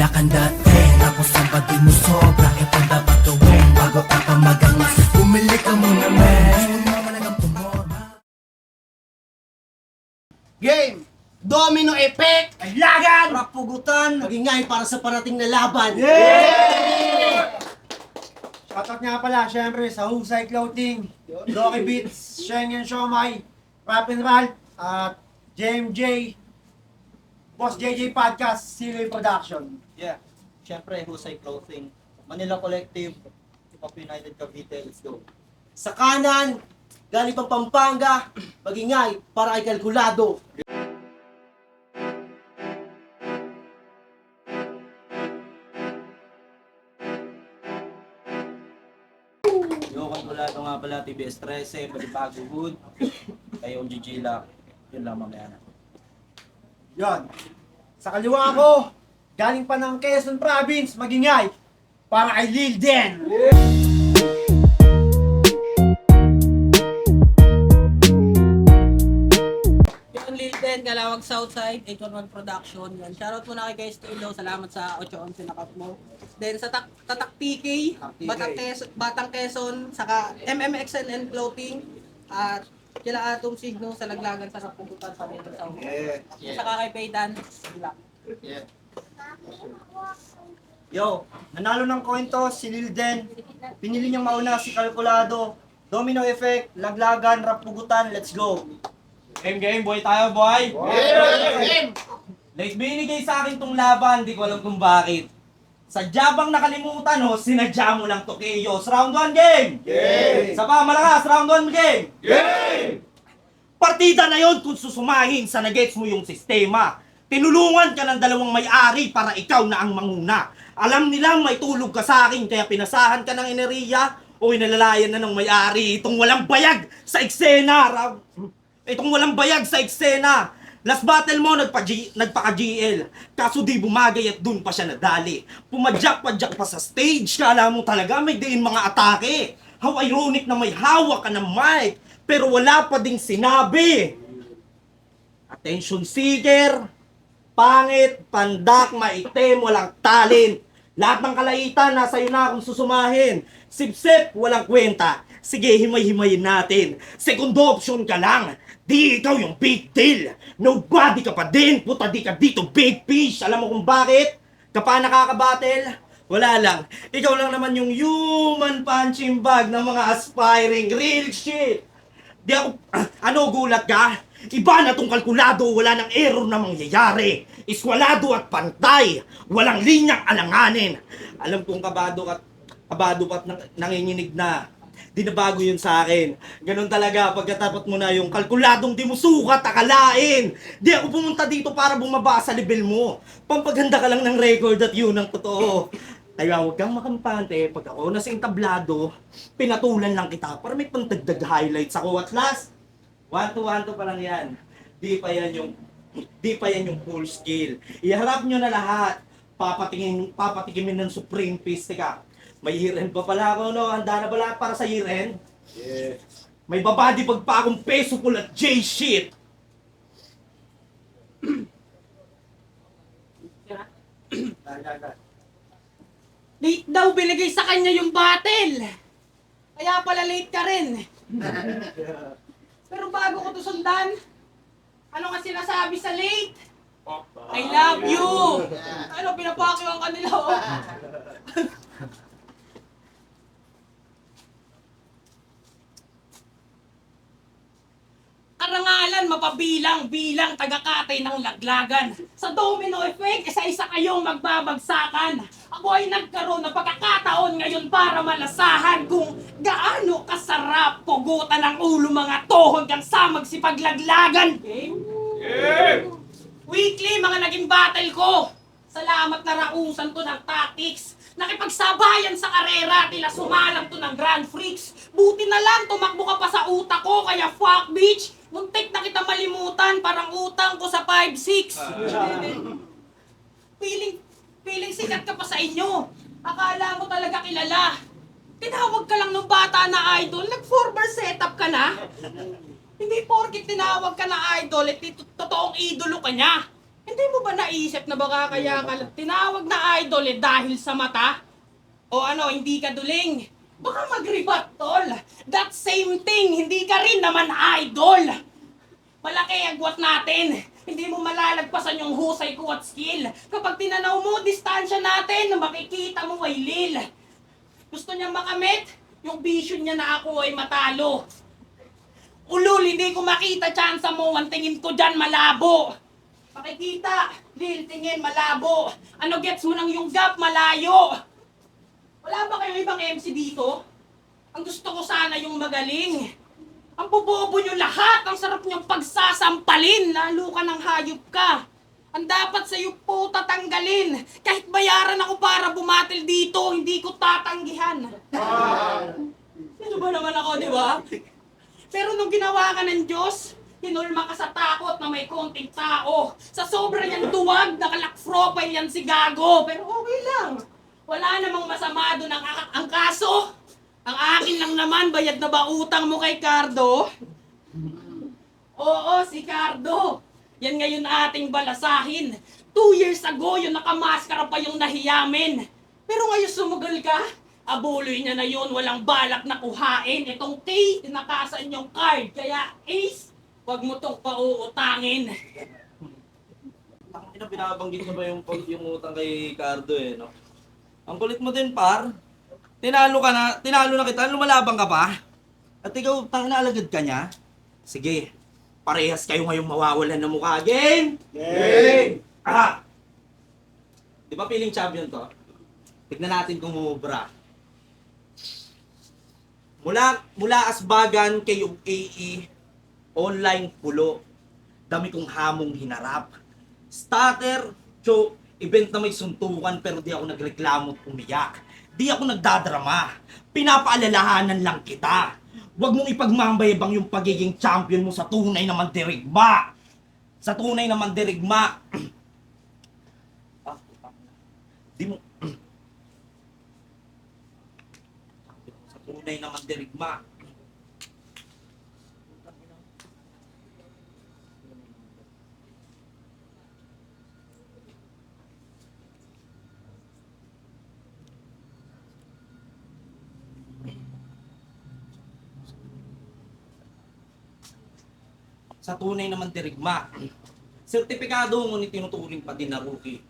wala kang dating. Tapos ang pati mo sobra, itong dapat gawin bago ka pa magangas. Bumili ka muna men, malagang tumorma. Game! Domino effect! Lagan! Rapugutan! Magingay para sa parating na laban! Shoutout nga pala, syempre, sa Husay Clothing, Rocky Beats, Shengen Shomai, Rap and Ralph, at JMJ, Boss JJ Podcast, Siloy Production. Yeah, syempre, Husay Clothing, Manila Collective, Hip-Hop United Cavite, let's go. Sa kanan, galing pang Pampanga, magingay para ay kalkulado. Yo, kontrolado nga pala, TBS 13, Palibago Hood, kayo GG Lock, yun lang mamaya na. Yon. Sa kaliwa ko, galing pa ng Quezon Province, magingay, para kay Lil Den. Yung Lil Den, Galawag Southside, 811 Production. Yan. Shoutout muna kay guys Tulo. Salamat sa 811 na cup mo. Then sa Tatak PK, Batang Quezon, saka MMXNN Clothing, at kila Atom Signo sa Laglagan sa Rapugutan sa Metro South. Saka kay Paydan. Yo, nanalo ng coin toss si Lil Den. Pinili niyang mauna si Kalkulado. Domino Effect, Laglagan, Rapugutan, let's go. Game, boy tayo, boy! Like, binigay sa akin tong laban, di ko alam kung bakit. Sadya bang nakalimutan, ho, sinadya mo lang to, Keyos. Round 1 game! Sa pa, malakas, round 1 game! Partida na yon kung susumahin sa nagets mo yung sistema. Tinulungan ka ng dalawang may-ari para ikaw na ang manguna. Alam nilang may tulog ka sa akin kaya pinasahan ka ng enerhiya o inalalayan na ng may-ari. Itong walang bayag sa eksena. Itong walang bayag sa eksena. Last battle mo, nagpaka-GL. Kaso di bumagay at dun pa siya nadali. Pumadyak-padyak pa sa stage. Kala mo talaga may diin mga atake. How ironic na may hawak ka ng mic. Pero wala pa ding sinabi. Attention seeker. Pangit, pandak, maitim, walang talent. Lahat ng kalaitan, nasa iyo na kung susumahin. Sip-sip, walang kwenta. Sige, himay-himayin natin. Second option ka lang. Di ikaw yung big deal. Nobody ka pa din. Puta di ka dito big fish. Alam mo kung bakit? Kapag nakakabattle, wala lang. Ikaw lang naman yung human punching bag ng mga aspiring real shit. Di ako, ano gulat ka? Iba na tong kalkulado, wala nang error na mangyayari. Iskwalado at pantay. Walang linyang alanganin. Alam kong kabado ka't nanginginig na. Di na bago yun sa akin. Ganun talaga, pagkatapos mo na yung kalkuladong di mo sukat, akalain. Di ako pumunta dito para bumaba sa level mo. Pampaganda ka lang ng record at yun ang totoo. Kaya huwag kang makampante, pag ako nasa entablado, pinatulan lang kita para may pantagdag highlights ako. At last, 1-2 pa lang yan. Di pa yan yung full skill. Iharap nyo na lahat. Papatikimin ng Supreme Fist ka. May year-end pa pala ako, no? Handa na pala para sa year-end? Yeah. May babadi pag pa akong peso full at J-shit! Late daw binigay sa kanya yung battle. Kaya pala late ka rin. Pero bago ko to sundan, ano ka sinasabi sa late? I love you! Ano, pinapakiwan ka nila, oh. Karangalan, mapabilang-bilang taga-katay ng laglagan. Sa domino effect, isa-isa kayong magbabagsakan. Ako ay nagkaroon ng pagkakataon ngayon para malasahan kung gaano kasarap pugutan ng ulo mga to hanggang sa magsipaglaglagan. Weekly, mga naging battle ko. Salamat na rausan to ng tactics. Nakipagsabayan sa karera, tila sumalang to ng Grand Prix. Buti na lang, tumakbo ka pa sa utak ko, kaya fuck bitch. Muntik na kita malimutan, parang utang ko sa 5-6. Feeling sikat ka pa sa inyo. Akala mo talaga kilala. Tinawag ka lang ng bata na idol, nag-4-bar setup ka na. Hindi porkit tinawag ka na idol, totoong idolo ka niya. Hindi mo ba naisip na baka kaya ka tinawag na idol dahil sa mata? O ano, hindi ka duling? Baka mag-rebut, tol. That same thing, hindi ka rin naman idol. Malaki agwat natin. Hindi mo malalagpasan yung husay ko at skill. Kapag tinanaw mo, distansya natin, makikita mo ay lil. Gusto niya makamit? Yung vision niya na ako ay matalo. Ulul, hindi ko makita chance mo. Ang tingin ko dyan malabo. Makikita, lil, tingin, malabo. Ano gets mo nang yung gap, malayo. Wala ba kayong ibang MC dito? Ang gusto ko sana yung magaling. Ang bobobo nyo lahat, ang sarap nyong pagsasampalin, lalo ka ng hayop ka. Ang dapat sa'yo po tatanggalin. Kahit bayaran ako para bumatil dito, hindi ko tatanggihan. Sino ba naman ako, di ba? Pero nung ginawa ka ng Diyos, hinulma ka sa takot na may konting tao. Sa sobra niyang duwag, nakalock profile yan si Gago. Pero okay lang. Wala namang masama doon ang kaso. Ang akin lang naman, bayad na ba utang mo kay Cardo? Oo, si Cardo. Yan ngayon ating balasahin. 2 years ago, yung nakamaskara pa yung nahiyamin. Pero ngayon sumugal ka, abuloy niya na yun, walang balak na kuhain. Itong K, tinakasan yung card. Kaya Ace, wag mo tong pauutangin. Ina, binabanggit mo ba yung utang kay Cardo eh, no? Ang kulit mo din, par. Tinalo na kita, lumalabang ka pa. At ikaw, tangina alagad ka niya. Sige, parehas kayo ngayong mawawalan ng mukha. Game! Game! Di ba feeling champion to? Tignan natin kung umubra. Mula Asbagan kay UAE, online pulo. Dami kong hamong hinarap. Starter, choke, event na may suntukan pero di ako nagreklamo at umiyak. Di ako nagdadrama. Pinapaalalahanan lang kita. Huwag mong ipagmamayabang yung pagiging champion mo sa tunay na mandirigma. Sa tunay na mandirigma. Di mo... sa tunay na mandirigma. Sa tunay naman dirigma. Sertipikado ngunit tinuturing pa din na rookie.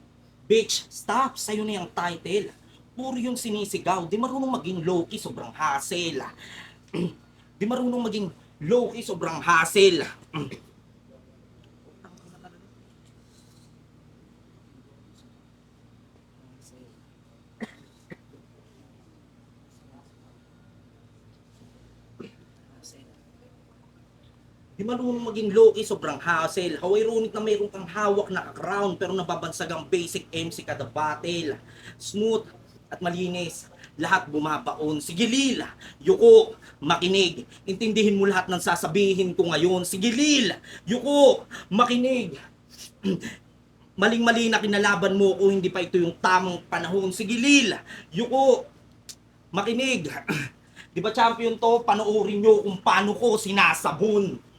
Bitch, stop! Sa'yo na yung title. Puro yung sinisigaw. Di marunong maging low-key, sobrang hassle. Di marunong maging low-key, sobrang hassle. Di marunong maging low-key, sobrang hassle. How ironic na mayroon kang hawak na crown pero nababansag ang basic MC kada battle. Smooth at malinis. Lahat bumabaon. Sige Lil, yuko, makinig. Intindihin mo lahat ng sasabihin ko ngayon. Sige Lil, yuko, makinig. Maling-mali na kinalaban mo kung hindi pa ito yung tamang panahon. Sige Lil, yuko, makinig. Di ba champion to? Panoorin nyo kung paano ko sinasabon.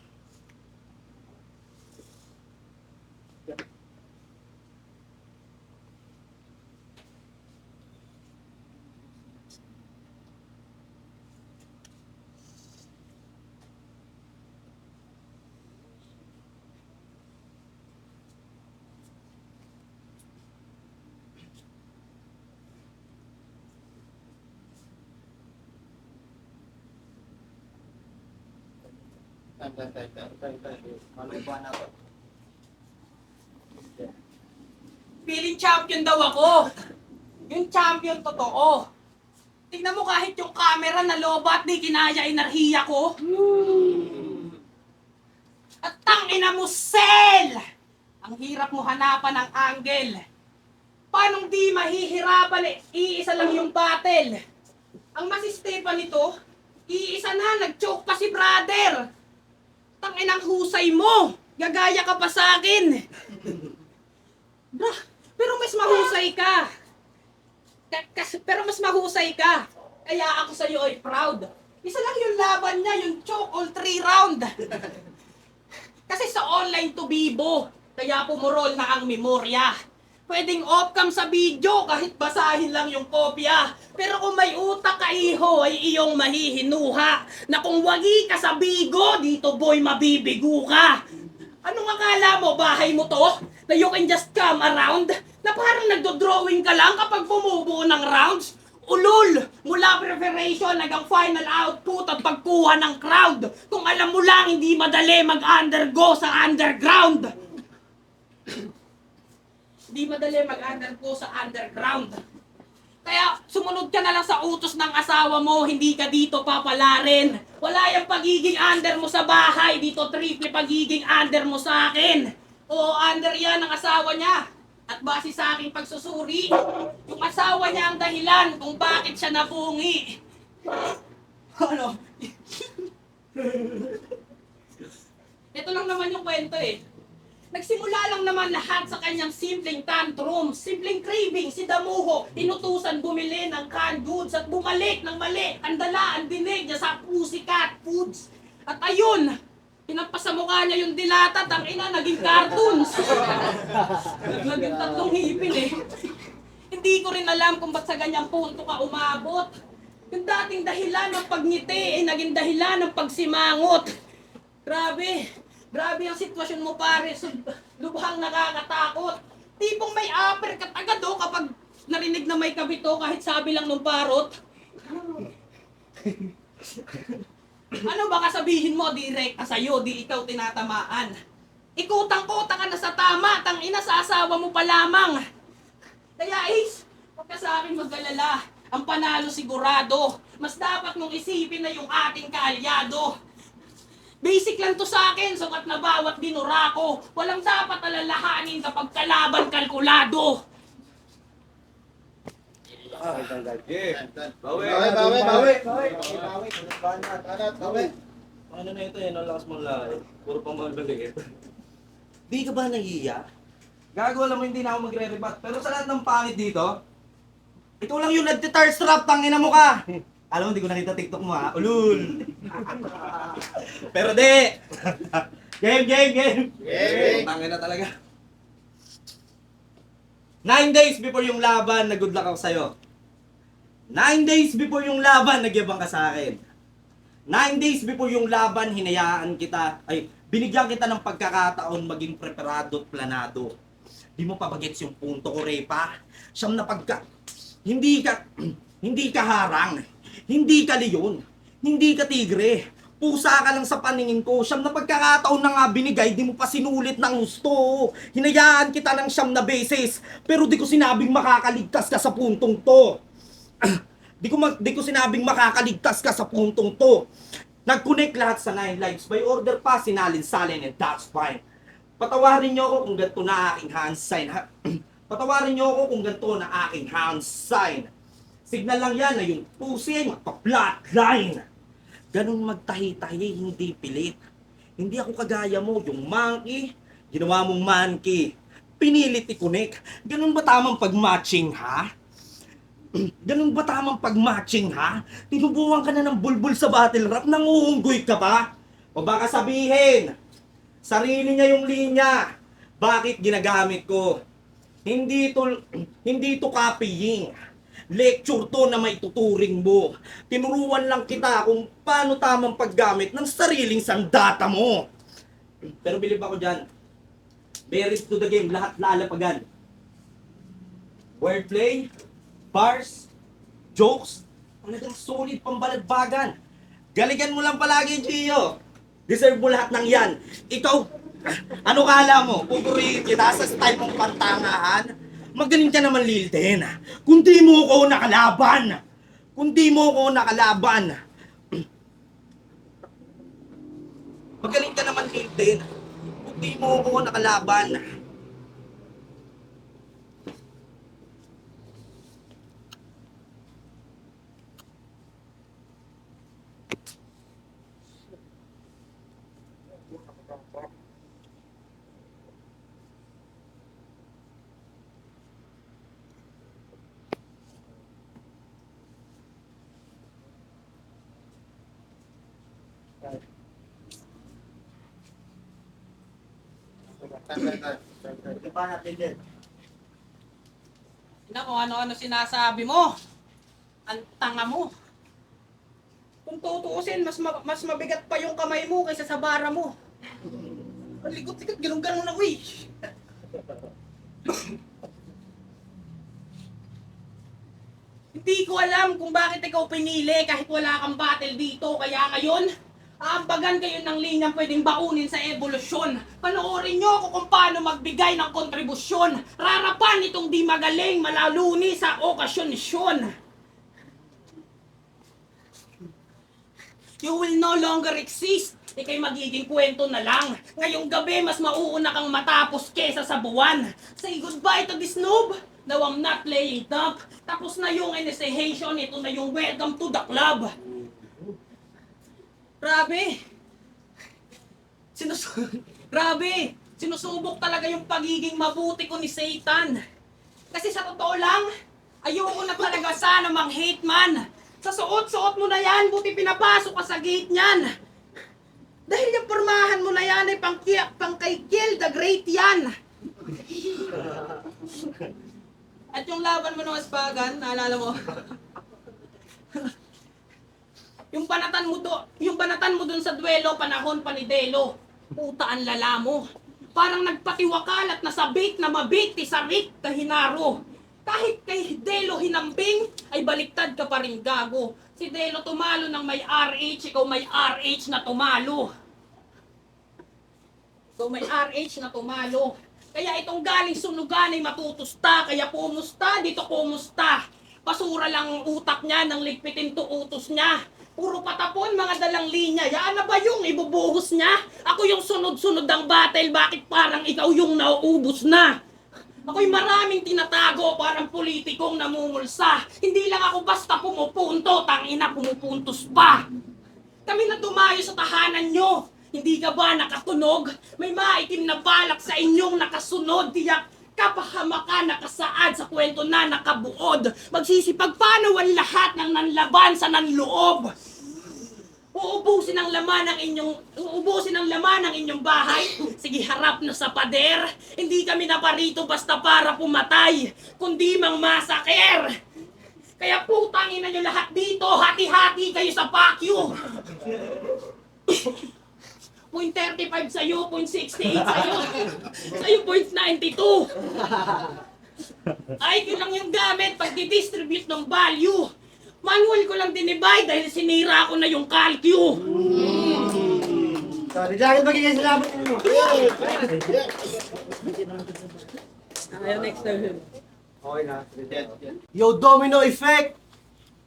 Feeling champion daw ako. Yung champion totoo. Tignan mo kahit yung camera na lobat di kinaya enerhiya ko. At tangina mo, Sel! Ang hirap mo hanapan ng angle. Paano di mahihirapan iisa lang yung battle? Ang masistapa nito, iisa na, nag-choke pa si brother. Tanginang husay mo! Gagaya ka pa sa akin! Pero mas mahusay ka! Pero mas mahusay ka! Kaya ako sa'yo ay proud. Isa lang yung laban niya, yung choke all 3 round. Kasi sa online to bibo, Kaya pumurol na ang memorya. Pwedeng off-cam sa video kahit basahin lang yung kopya. Pero kung may utak ka iho ay iyong mahihinuha. Na kung wagi ka sa bigo, dito boy mabibigo ka. Anong akala mo, bahay mo to? Na you can just come around? Na parang nagdo-drawing ka lang kapag bumubuo ng rounds? Ulol! Mula preparation hanggang final output at pagkuha ng crowd. Kung alam mo lang, hindi madali mag-undergo sa underground. Hindi madali mag-undergo sa underground. Kaya sumunod ka na lang sa utos ng asawa mo, hindi ka dito papalarin. Wala yung pagiging under mo sa bahay, dito triple pagiging under mo sa akin. Oo, under yan ang asawa niya. At base sa aking pagsusuri, yung asawa niya ang dahilan kung bakit siya napungi. Ano? Ito lang naman yung kwento eh. Nagsimula lang naman lahat sa kanyang simpleng tantrum, simpleng craving, si Damuho, inutusan bumili ng canned goods at bumalik ng mali, ang dala, ang dinig niya sa Pussycat Foods. At ayun, pinampas sa mukha niya yung dilata, tangina, naging cartoons. Naging tatlong hipin eh. Hindi ko rin alam kung ba't sa ganyang punto ka umabot. Yung dating dahilan ng pagngiti, naging dahilan ng pagsimangot. Grabe ang sitwasyon mo pare, lubhang nakakatakot. Tipong may uppercut agad kapag narinig na may kabito kahit sabi lang ng parot. Ano baka sabihin mo direkta sa'yo, di ikaw tinatamaan. Ikutang-kota ka na sa tama, tangina sa asawa mo pa lamang. Kaya Ace, huwag ka sa akin mag-alala. Ang panalo sigurado, mas dapat mong isipin na yung ating kaalyado. Basic lang to sa akin, sukat na bawat dinura ko. Walang dapat alalahanin kapag kalaban kalkulado. Bawi. Ano na ito yan, ang lakas mong lahat. Puro pang mabaliit. Di ka ba nahiya? Gago, alam mo hindi na ako magre-rebat. Pero sa lahat ng pangit dito, ikaw lang yung nagtitar strap, tangina mo ka! Alam mo, hindi ko nakita TikTok mo ha, ulul! Pero di! Game! Tangina talaga. 9 days before yung laban, nag-good luck ako sa'yo. 9 days before yung laban, nagyabang ka sa akin. 9 days before yung laban, hinayaan kita, binigyan kita ng pagkakataon maging preparado at planado. Di mo pa bagets yung punto ko, Repa. Siyam na hindi ka harang, hindi ka leon, hindi ka tigre. Pusa ka lang sa paningin ko. Siyam na pagkakataon na nga binigay, di mo pa sinulit ng gusto. Hinayaan kita ng siyam na beses, pero di ko sinabing makakaligtas ka sa puntong to. Di ko sinabing makakaligtas ka sa puntong to. Nag-connect lahat sa 9 lives. By order pa, sinalin-salin, and that's fine. Patawarin niyo ako kung ganito na aking hand sign. Patawarin niyo ako kung ganito na aking hand sign. Signal lang yan na yung pusi ay magpa-flatline. Ganun magtahi-tahi, hindi pilit. Hindi ako kagaya mo, yung monkey, ginawa mong monkey. Pinilit i-connect. Ganun ba tamang pag-matching, ha? Ganun ba tamang pag-matching, ha? Tinubuhan ka na ng bulbul sa battle rap, nanguunggoy ka ba? O baka sabihin, sarili niya yung linya. Bakit ginagamit ko? Hindi to copying. Lecture to na maituturing mo. Tinuruan lang kita kung paano tamang paggamit ng sariling sandata mo. Pero bilib ako dyan. Merit to the game, lahat lalapagan. Wordplay, bars, jokes, talagang solid pambalagbagan. Galingan mo lang palagi, Gio. Deserve mo lahat ng yan. Ikaw, ano kala mo? Pupurihin kita sa style mong pantangahan? Magaling ka naman, Lilden. Kung di mo ko nakalaban. Magaling ka naman, Lilden. Kung di mo ko nakalaban. Banat Lilden. Na kung ano-ano sinasabi mo. Ang tanga mo. Kung tutuusin, mas mabigat pa yung kamay mo kaysa sa bara mo. Ang likot-likot, ganun-ganun ako eh. Hindi ko alam kung bakit ikaw pinili kahit wala kang battle dito. Kaya ngayon, aambagan kayo ng linyang pwedeng baunin sa evolusyon. Panoorin nyo kung paano magbigay ng kontribusyon. Rarapan itong di magaling, malaluni sa okasyon-isyon. You will no longer exist. Ika'y magiging kwento na lang. Ngayong gabi, mas mauuna kang matapos kesa sa buwan. Say goodbye to this noob. Now I'm not playing dumb. Tapos na yung initiation, ito na yung welcome to the club. Grabe. Grabe. Sinusubok talaga yung pagiging mabuti ko ni Satan. Kasi sa totoo lang, ayoko na talaga sana mang-hate man. Sa suot-suot mo na yan, buti pinapasok ka sa gate niyan. Dahil yung pormahan mo na yan ay pang kay Kill the Great yan. At yung laban mo ng Aspagan, naalala mo? yung banatan mo dun sa duelo, panahon pa ni Delo. Puta ang lala mo. Parang nagpatiwakal at nasabik na mabikti sa Rick Kahinaro. Kahit kay Delo hinambing, ay baliktad ka pa rin gago. Si Delo tumalo ng may RH, ikaw may RH na tumalo. Ikaw may RH na tumalo. Kaya itong galing sunugan ay matutusta, kaya pumusta, dito pumusta. Basura lang ang utak niya, nang ligpitin to utos niya. Puro patapon, mga dalang linya. Yan na ba yung ibubuhos niya? Ako yung sunod-sunod ang battle, bakit parang ikaw yung nauubos na? Ako'y maraming tinatago, parang politikong namumulsa. Hindi lang ako basta pumupunto, tangina pumupuntos pa. Kami na dumayo sa tahanan nyo. Hindi ka ba nakatunog? May maitim na balak sa inyong nakasunod. Tiyak kapahamakan nakasaad sa kwento na nakabuod. Magsisipagpanawan lahat ng nanlaban sa nanloob. Uubusin ang laman ng inyong bahay. Sige, harap na sa pader. Hindi kami na parito basta para pumatay, kundi mang masaker. Kaya putangin na nyo lahat dito, hati-hati kayo sa pakyo. 0.35 sa'yo, 0.68 sa'yo. Sa'yo 0.92. Ay, yun lang yung gamit pag di-distribute ng value. Manual ko lang dinibay dahil sinira ko na yung calcio. Sorry, dahil magiging salamat ninyo. Ayaw, next time. Okay na. Yo, domino effect.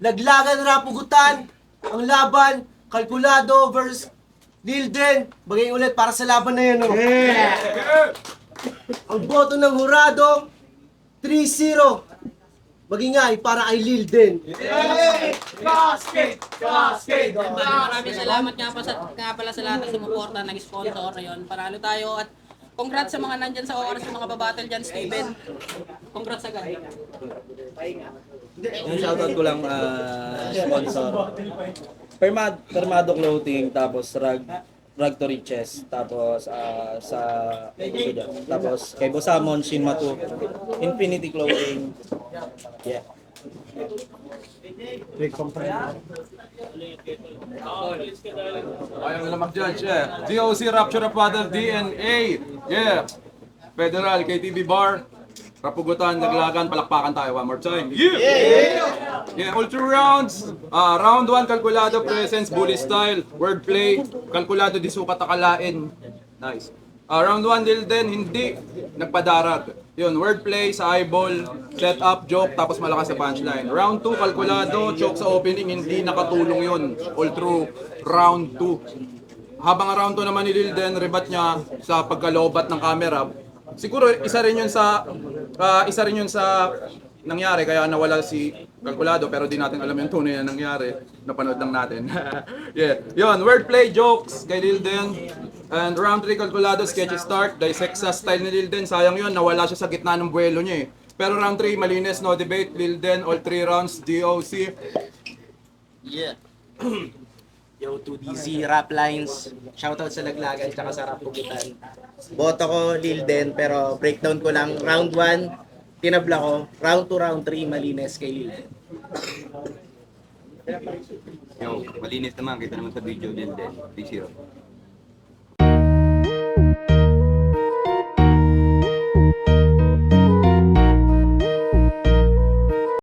Laglagan rapugutan. Ang laban, kalkulado versus Lilden. Bagay ulit para sa laban na yun. Oh. Ang boto ng hurado, 3-0. Magingay para kay Lilden. Maraming salamat nga pala sa lahat ng sumuporta, nag-sponsor yun. Panalo tayo at congrats sa mga nandyan sa oras, sa mga babattle dyan, Steven. Congrats agad. Yung shoutout ko lang sponsor. Permado Clothing, tapos Rag to Riches, tapos tapos kay Bosamon, Shinmatu, Infinity Clothing. Yeah. Ayaw na mag-judge, yeah. DOC Rapture of Father DNA. Yeah. Federal, KTV Bar. Rapugutan, Daglagan, palakpakan tayo one more time. Yeah! Yeah, all through rounds. Round 1, kalkulado, presence, bully style, wordplay, kalkulado, di sukat akalain. Nice. Round 1, Lilden, hindi, nagpadarag. Yun, wordplay sa eyeball, set up, joke, tapos malakas sa punchline. Round 2, kalkulado, joke sa opening, hindi nakatulong yun. All through round 2. Habang round 2 naman ni Lilden, rebat niya sa pagkalobat ng camera. Siguro isa rin yun sa nangyari kaya nawala si Kalkulado pero di natin alam yung tunay na nangyari. Napanood lang natin. Yeah. Yun, wordplay, jokes kay Lilden. And round 3 Kalkulado, sketchy start, dissect sa style ni Lilden. Sayang yun, nawala siya sa gitna ng buwelo niya eh. Pero round 3, malinis, no debate, Lilden, all 3 rounds, DOC. Yeah. Yo, 2DZ, Rap Lines, shoutout sa Laglagan tsaka sa Rap Pugutan. Boto ko Lil Den, pero breakdown ko lang, round 1, tinabla ko, round 2, round 3, Malines kay Lil Den. Yo, malinis naman. Kita naman sa video din. 3-0.